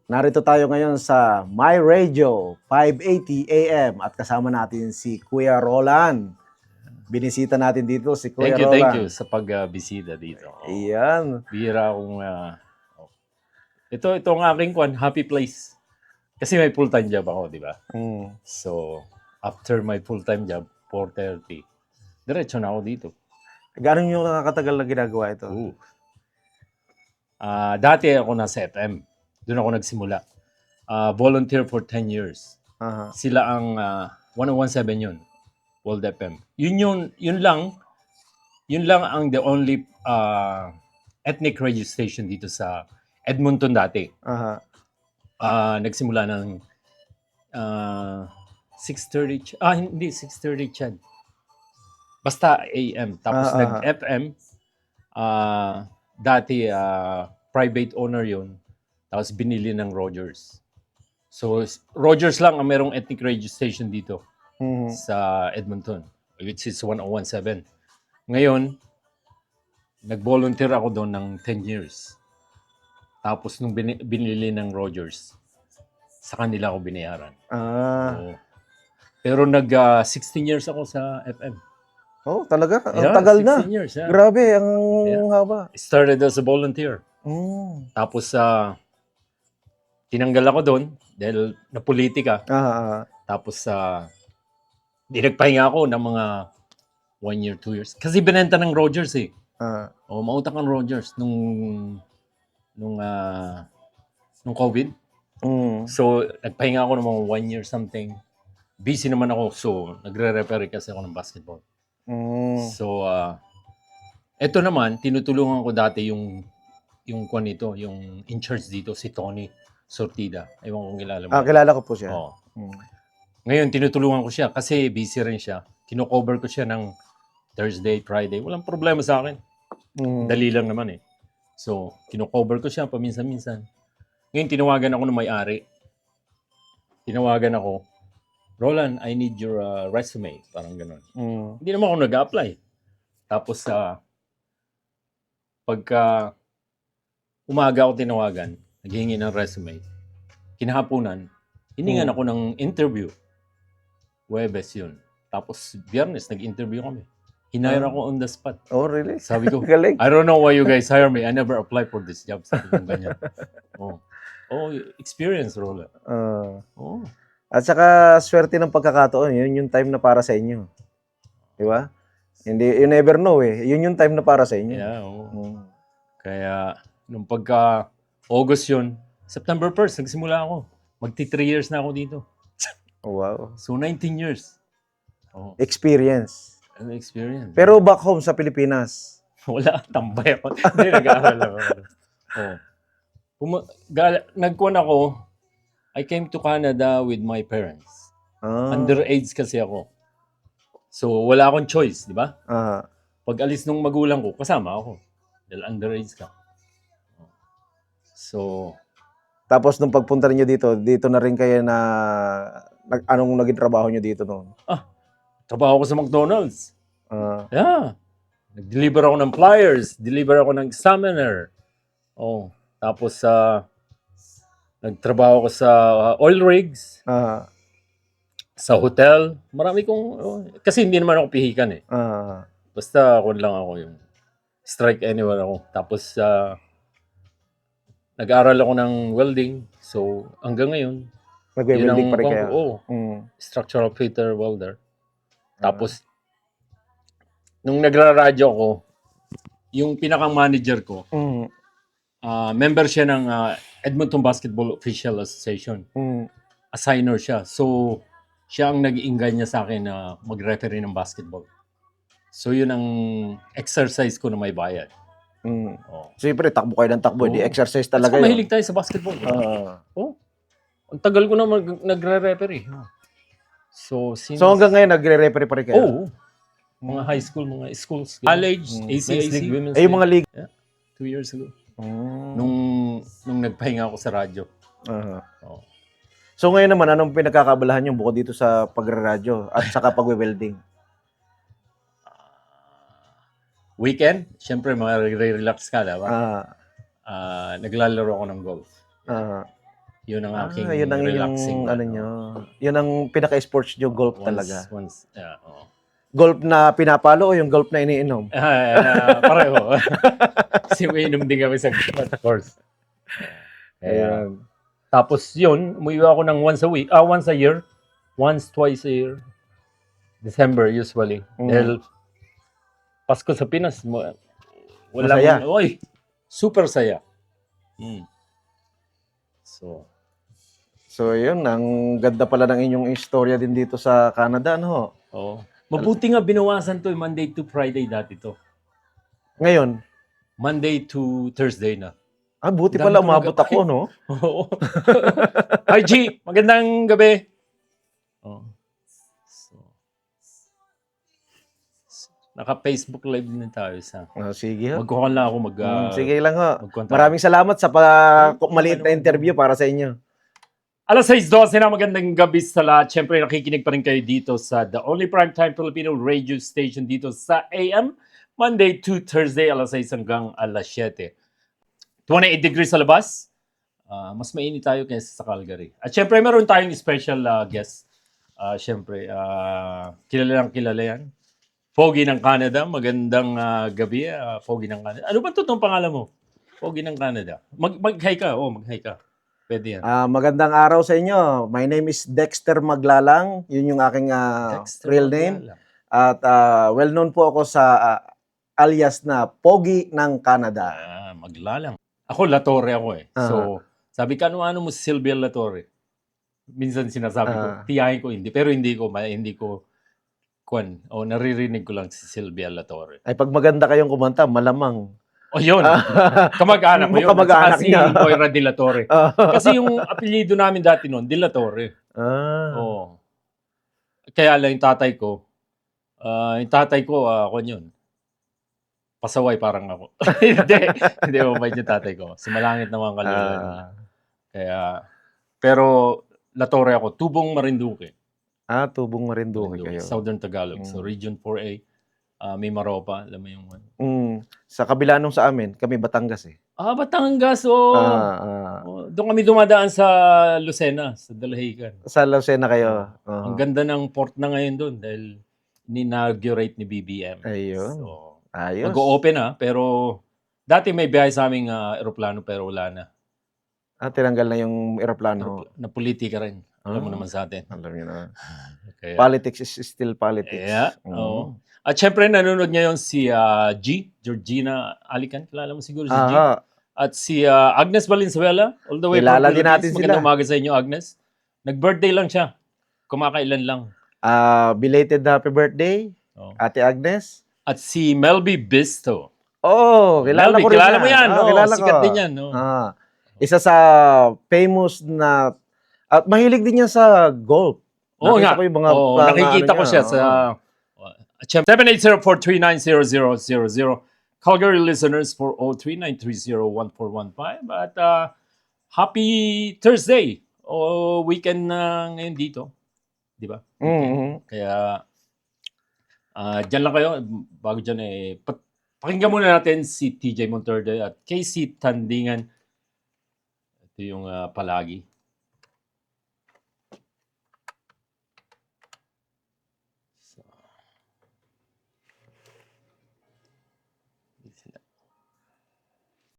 Narito tayo ngayon sa My Radio 580 AM at kasama natin si Kuya Roland. Binisita natin dito si Kuya Thank you Roland. sa pagbisita dito. Iyan. Bihira akong ito ang aking happy place. Kasi may full-time job ako, di ba? So, after my full-time job, 4:30, diretso na ako dito. Gano'n yung nakakatagal na ginagawa ito? Dati ako nasa FM. Doon ako nagsimula. Volunteer for 10 years. Sila ang 1017 yun. World FM. Yun lang ang the only ethnic radio station dito sa Edmonton dati. Nagsimula ng 6:30 hindi 6:30 Chad. Basta AM. Tapos nag-FM. Dati private owner yun. Tapos binili ng Rogers. So Rogers lang ang merong ethnic radio station dito sa Edmonton, which is 1017. Ngayon, nag-volunteer ako doon ng 10 years. Tapos nung binili ng Rogers, sa kanila ako binayaran. Pero 16 years ako sa FM. Oh, talaga? Ang tagal na. 16 years. Yeah. Grabe, ang haba. Started as a volunteer. Tapos tinanggal ako doon dahil napolitika. Tapos nagpahinga ako ng mga 1 year, 2 years. Kasi binenta ng Rogers eh. Mautang ang Rogers nung COVID. So, nagpahinga ako ng mga 1 year something. Busy naman ako. So, nagre-repair kasi ako ng basketball. So, eto naman, tinutulungan ko dati yung in charge dito, si Tony Sortida. Ewan kong kilala mo. Kilala ko po siya. Ngayon, tinutulungan ko siya kasi busy rin siya. Kino-cover ko siya ng Thursday, Friday. Walang problema sa akin. Dali lang naman eh. So, kino-cover ko siya paminsan-minsan. Ngayon, tinawagan ako ng may-ari. Tinawagan ako, Roland, I need your resume. Parang gano'n. Hindi naman ako nag-apply. Tapos, pagka umaga ako tinawagan, naghihingi ng resume, kinahaponan, hiningan ako ng interview. Huwebes yun. Tapos, Biyernes, nag-interview kami. Hinire ako on the spot. Oh, really? Sabi ko, Galing. I don't know why you guys hire me. I never applied for this job. Sabi ko ganyan. Experience, Roland. At saka, swerte ng pagkakataon, yun yung time na para sa inyo. Di ba? Hindi, you never know eh. Yun yung time na para sa inyo. Yeah, Kaya, nung pagka August yun, September 1st, nagsimula ako. Magti 3 years na ako dito. Wow. So, 19 years. Experience. Ano experience? Pero back home sa Pilipinas? Wala, tambay ako. Hindi, nag-aaral ako. Nagkuhan ako, I came to Canada with my parents. Underage kasi ako. So, wala akong choice, di ba? Pag alis nung magulang ko, kasama ako. Dahil underage ka. So, tapos nung pagpunta niyo dito na rin kayo na anong naging trabaho niyo dito noon? Trabaho ko sa McDonald's. Yeah. Nag-deliver ako ng flyers, deliver ako ng examiner. Tapos nagtrabaho ko sa oil rigs. Sa hotel. Marami kong kasi hindi naman ako pihikan eh. Basta ako lang ako yung strike anywhere ako. Tapos nag-aral ako ng welding. So, hanggang ngayon, nag-welding pa rin kayo? Structural fitter welder. Tapos, nung nagra-radyo ako, yung pinakang manager ko, member siya ng Edmonton Basketball Official Association. Assigner siya. So, siya ang nag-iingay niya sa akin na mag-referee ng basketball. So, yun ang exercise ko na may bayad. Siyempre, takbo kayo ng takbo. Di exercise talaga yun. Mas mahilig tayo sa basketball. Ang tagal ko na nagre-referee. So hanggang ngayon, nagre-referee pa rin kayo? Mga high school, mga schools. College, ACAC. Women's League. Yung mga league? Yeah, 2 years ago. Nung nagpahinga ako sa radyo. So ngayon naman, anong pinagkakabalahan niyo bukod dito sa pagre-radyo at saka pagwe-welding? Weekend, syempre relax ka, diba? Naglalaro ako ng golf. Yun ang aking Yun ang relaxing inyong, ano nyo, yun ang pinaka-sports nyo, golf talaga. Oo. Golf na pinapalo o yung golf na iniinom? Pareho. Kasi umiinom din kami sa course. Kaya, Ayan. tapos yun, umuwi ako ng once a year. Twice a year. December usually. Dahil Pasko sa Pinas, Masaya. super saya. So, yun, ang ganda pala ng inyong istorya din dito sa Canada, no? Oo. Mabuti nga binawasan to, Monday to Friday dati to. Ngayon, Monday to Thursday na. buti Dami pala ko umabot ako, no? Oo. Hi G, magandang gabi. Oh. Naka-Facebook live din tayo sa. Sige ho. Magkuhan lang ako Sige lang ho. mag-contact. Maraming salamat sa maliit na interview para sa inyo. Alas 6:12 na, magandang gabi sa lahat. Siyempre, nakikinig pa rin kayo dito sa The Only Primetime Filipino Radio Station dito sa AM. Monday to Thursday, alas 6 hanggang alas 7. 28 degrees sa labas. Mas mainit tayo kaysa sa Calgary. At siyempre, meron tayong special guest. Siyempre, kilala yan. Pogi ng Canada. Magandang gabi, Pogi ng Canada. Ano ba totoong pangalan mo? Pogi ng Canada. Mag-hi ka. Mag-hi ka. Pwede yan. Magandang araw sa inyo. My name is Dexter Maglalang. Yun yung aking real name. At well-known po ako sa alias na Pogi ng Canada. Maglalang. Ako, Latore ako eh. So, sabi ka, ano mo si Sylvia Latore? Minsan sinasabi ko, tiyahin ko hindi. Pero hindi ko naririnig ko lang si Sylvia Latore. Ay, pag maganda kayong kumanta, malamang. Yun. Kamag-anak ko yun. Kamag-anak si niya. Moira De La Torre. Kasi yung apelyido namin dati noon, De La Torre. Oo. Kaya lang yung tatay ko, ako yun. Pasaway parang ako. Hindi mabait yung tatay ko. Sumalangit naman kalula nila. Kaya, pero La Torre ako, Tubong Marinduque. Tubong Marinduque kayo. Southern Tagalog. So, Region 4A. May Maropa. Alam mo yung sa kabila nung sa amin, kami Batangas eh. Batangas. Doon kami dumadaan sa Lucena, sa Dalahican. Sa Lucena kayo. Ang ganda ng port na ngayon doon dahil ni-inaugurate ni BBM. Ayun. So, ayos. Mag-o-open pero dati may biyahe sa aming eroplano pero wala na. Tinanggal na yung eroplano. Na politika rin. Alam mo naman sa atin. Alam niyo na. Kaya, Politics is still politics. Yeah. At syempre, nanonood ngayon si Georgina Alican. Kilala mo siguro si G. At si Agnes Valenzuela. All the way kilala din natin sila. Magandang umaga sa inyo, Agnes. Nag-birthday lang siya. Kumakailan lang. Belated happy birthday, Ate Agnes. At si Melby Bisto. Kilala ko rin kilala mo yan. Kilala sikat ko. din yan. Isa sa famous na, at mahilig din niya sa golf. Nakita ko yung mga, nakikita ko siya sa 780-439-0000. Calgary listeners, 403-930-1415. At happy Thursday o weekend na ngayon dito. Di ba? Kaya dyan lang kayo. Bago dyan pakinggan muna natin si TJ Monterde at Casey Tandingan. Ito yung palagi.